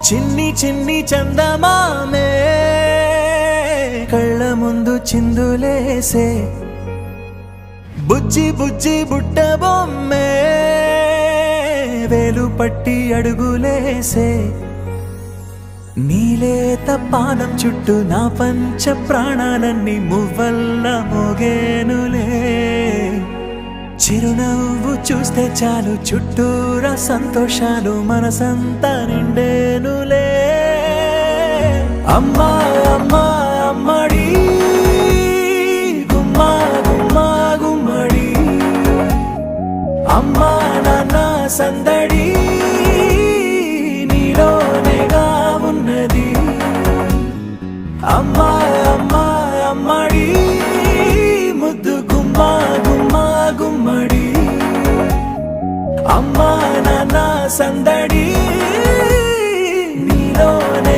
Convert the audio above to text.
చిన్ని చిన్ని చందమామే కళ్ళ ముందు చిందులేసే బుజ్జి బుజ్జి బుట్ట బొమ్మే వేలు పట్టి అడుగులేసే నీలేత పానం చుట్టూ నా పంచ ప్రాణాలన్నీ మువ్వల్ల మోగేనులే చిరునవ్వు చూస్తే చాలు చుట్టూరా సంతోషాలు మనసంతా నిండేనులే అమ్మా అమ్మా అమ్మడి గుమ్మా గుమ్మా గుమ్మడి అమ్మా నాన్న సందడి నీలోనేగా ఉన్నది అమ్మా అమ్మా అమ్మడి ముద్దు గుమ్మా గుమ్మా గుమ్మడి అమ్మా నాన్న సందడి నీలోనే